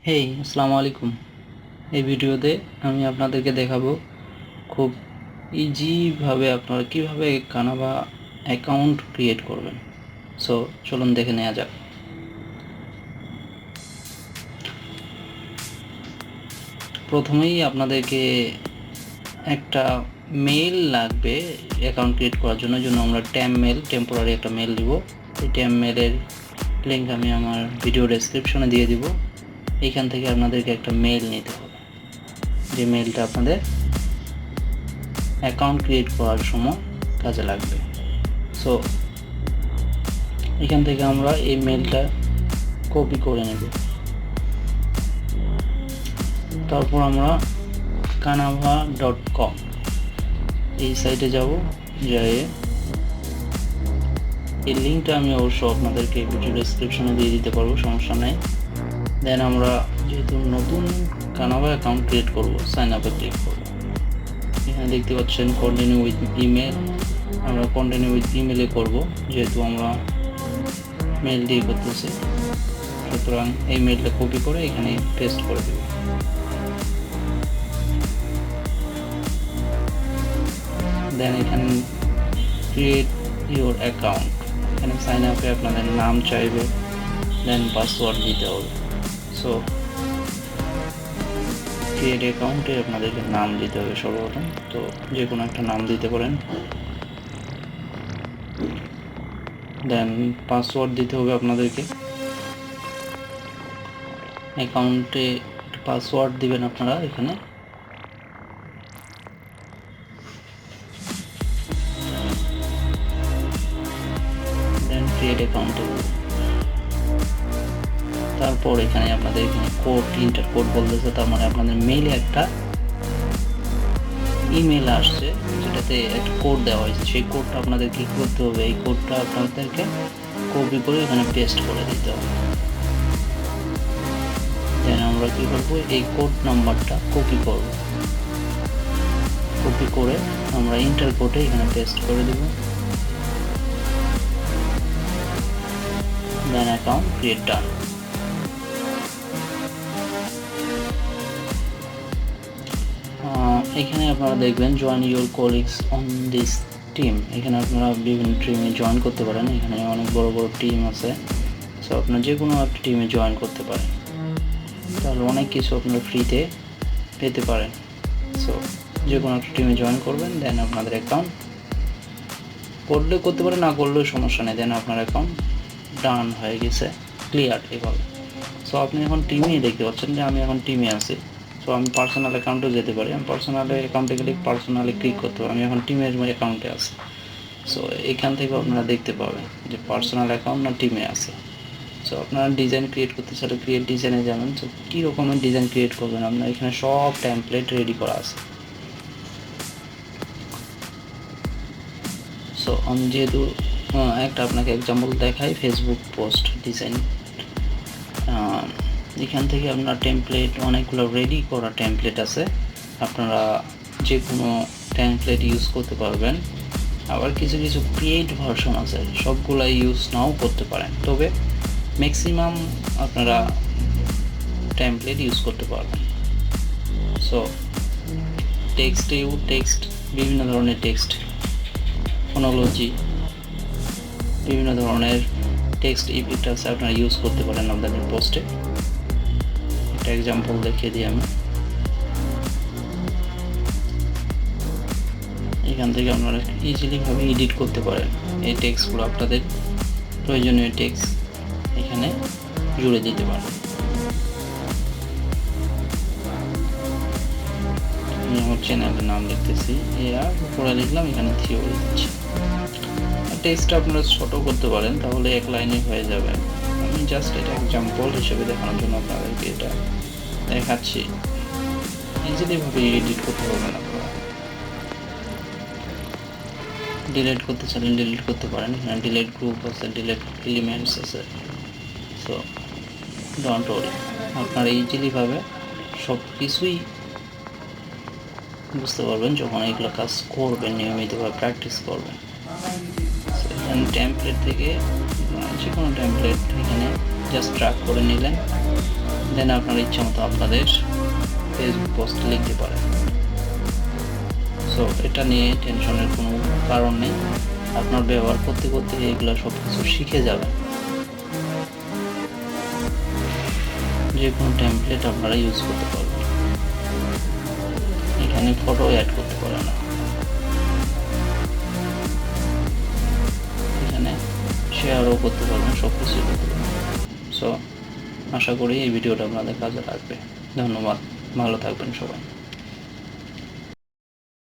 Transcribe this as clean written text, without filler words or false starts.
হেই আসসালামু আলাইকুম। এই ভিডিওতে আমি আপনাদেরকে দেখাবো খুব ইজিভাবে আপনারা কিভাবে কানাভা অ্যাকাউন্ট ক্রিয়েট করবেন। সো চলুন দেখে নেওয়া যাক। প্রথমেই আপনাদেরকে একটা মেল লাগবে অ্যাকাউন্ট ক্রিয়েট করার জন্য আমরা টেম্পোরারি একটা মেল দিব। এই মেলের লিঙ্ক আমি আমার ভিডিও ডেসক্রিপশনে দিয়ে দিব। এইখান থেকে আপনাদেরকে একটা মেল নিতে হবে, যে মেলটা আপনাদের অ্যাকাউন্ট ক্রিয়েট করার সময় কাজে লাগবে। সো এখান থেকে আমরা এই মেলটা কপি করে নেব। তারপর আমরা canava.com এই সাইটে যাব। যাই এই লিঙ্কটা আমি অবশ্য আপনাদেরকে ভিডিও ডেসক্রিপশনে দিয়ে দিতে পারবো, সমস্যা নেই। দেন আমরা যেহেতু নতুন কানাভা অ্যাকাউন্ট ক্রিয়েট করব, সাইন আপে ক্লিক করব। এখানে দেখতে পাচ্ছেন কন্টিনিউ উইথ ইমেল। আমরা কন্টিনিউ উইথ ইমেলে করব, যেহেতু আমরা মেল দিয়ে করতেছি। সুতরাং এই মেলটা কপি করে এখানে পেস্ট করে দেব। দেন এখানে ক্রিয়েট ইউর অ্যাকাউন্ট, এখানে সাইন আপে আপনাদের নাম চাইবে, দেন পাসওয়ার্ড দিতে হবে। সো ক্রিয়েট অ্যাকাউন্টে আপনাদেরকে নাম দিতে হবে সর্বপ্রথম, তো যে কোনো একটা নাম দিতে পারেন। দেন পাসওয়ার্ড দিতে হবে আপনাদেরকে। অ্যাকাউন্টে পাসওয়ার্ড দিবেন আপনারা এখানে। দেন ক্রিয়েট অ্যাকাউন্টে তারপর এখানে আপনাদের এখানে ইন্টার কোড বলতেছে, তার মানে আপনাদের মেইলে একটা ইমেল আসছে যেটাতে একটা কোড দেওয়া হয়েছে। সেই কোডটা আপনাদের কি করতে হবে, এই কোডটা আপনাদেরকে কপি করে এখানে পেস্ট করে দিতে হবে। দেন আমরা কি করব, এই কোড নাম্বারটা কপি করব, কপি করে আমরা ইন্টার কোডে এখানে পেস্ট করে দেব। দেন অ্যাকাউন্ট ক্রিয়েট ডান। এখানে আপনারা দেখবেন join your colleagues on this team. এখানে আপনারা বিভিন্ন টিমে জয়েন করতে পারেন। এখানে অনেক বড় বড় টিম আছে। সো আপনারা যে কোনো একটা টিমে জয়েন করতে পারেন, তাহলে অনেক কিছু আপনারা ফ্রিতে পেতে পারেন। সো যে কোনো একটা টিমে জয়েন করবেন, দেন আপনাদের অ্যাকাউন্ট করলে করতে পারেন, না করলেও সমস্যা নেই। দেন আপনার অ্যাকাউন্ট ডান হয়ে গেছে, ক্লিয়ার এভাবে। সো আপনি এখন টিমেই দেখতে পাচ্ছেন যে আমি এখন টিমে আছি। সো আমি পার্সোনাল অ্যাকাউন্টেও যেতে পারি। আমি পার্সোনাল অ্যাকাউন্টে গেলে পার্সোনালি ক্লিক করতে পারি, আমি এখন টিমের অ্যাকাউন্টে আছি। সো এখান থেকে আপনারা দেখতে পাবেন যে পার্সোনাল অ্যাকাউন্ট না টিমে আছে। সো আপনারা ডিজাইন ক্রিয়েট করতে চাইলে ক্রিয়েট ডিজাইনে যাবেন। সো কী রকমের ডিজাইন ক্রিয়েট করবেন, আপনার এখানে সব টেমপ্লেট রেডি করা আছে। সো আমি যেহেতু একটা আপনাকে এক্সাম্পল দেখাই, ফেসবুক পোস্ট ডিজাইন। এখান থেকে আপনার টেমপ্লেট অনেকগুলো রেডি করা টেমপ্লেট আছে, আপনারা যে কোনো টেমপ্লেট ইউজ করতে পারবেন। আবার কিছু কিছু ক্রিয়েট ভার্সন আছে, সবগুলাই ইউজ নাও করতে পারেন, তবে ম্যাক্সিমাম আপনারা টেমপ্লেট ইউজ করতে পারবেন। সো টেক্সট বিভিন্ন ধরনের টেক্সট, ফোনোলজি, বিভিন্ন ধরনের টেক্সট ইফেক্ট আছে, আপনারা ইউজ করতে পারেন আপনাদের পোস্টে। একটা এক্সাম্পল দেখিয়ে দিই আমি। এখান থেকে আপনারা ইজিলিভাবে এডিট করতে পারেন। এই টেক্সটগুলো আপনাদের প্রয়োজনীয় টেক্সট এখানে জুড়ে দিতে পারেন। আমি আমার চ্যানেলের নাম লিখতেছি, আর উপরে লিখলাম, এখানে থিওরি দিচ্ছি। টেক্সটটা আপনারা ছোটো করতে পারেন, তাহলে এক লাইনে হয়ে যাবে। আমি জাস্ট এটা এক্সাম্পল হিসেবে দেখানোর জন্য আপনাদেরকে এটা দেখাচ্ছি। ইজিলিভাবে এডিট করতে পারবেন আপনারা। ডিলিট করতে চাইলে ডিলিট করতে পারেন, এখানে ডিলিট গ্রুপ আছে, ডিলিট এলিমেন্টস আছে। সো ডোন্ট ওয়ারি, আপনারা ইজিলিভাবে সব কিছুই বুঝতে পারবেন যখন এগুলো কাজ করবেন, নিয়মিতভাবে প্র্যাকটিস করবেন। এখানে টেমপ্লেট থেকে যে কোনো টেমপ্লেট এখানে জাস্ট ট্র্যাক করে নিলেন, দেন আপনার ইচ্ছা মতো আপনাদের ফেসবুক পোস্ট লিখতে পারেন। সো এটা নিয়ে টেনশনের কোনো কারণ নেই, আপনার ব্যবহার করতে করতে এগুলো সব কিছু শিখে যাবেন। যে কোনো টেমপ্লেট আপনারা ইউজ করতে পারবেন, এখানে ফটো অ্যাড করতে পারেন না, এখানে শেয়ারও করতে পারবেন, সব কিছুই করতে পারবেন। সো আশা করি এই ভিডিওটা আপনাদের কাজে লাগবে। ধন্যবাদ, ভালো থাকবেন সবাই।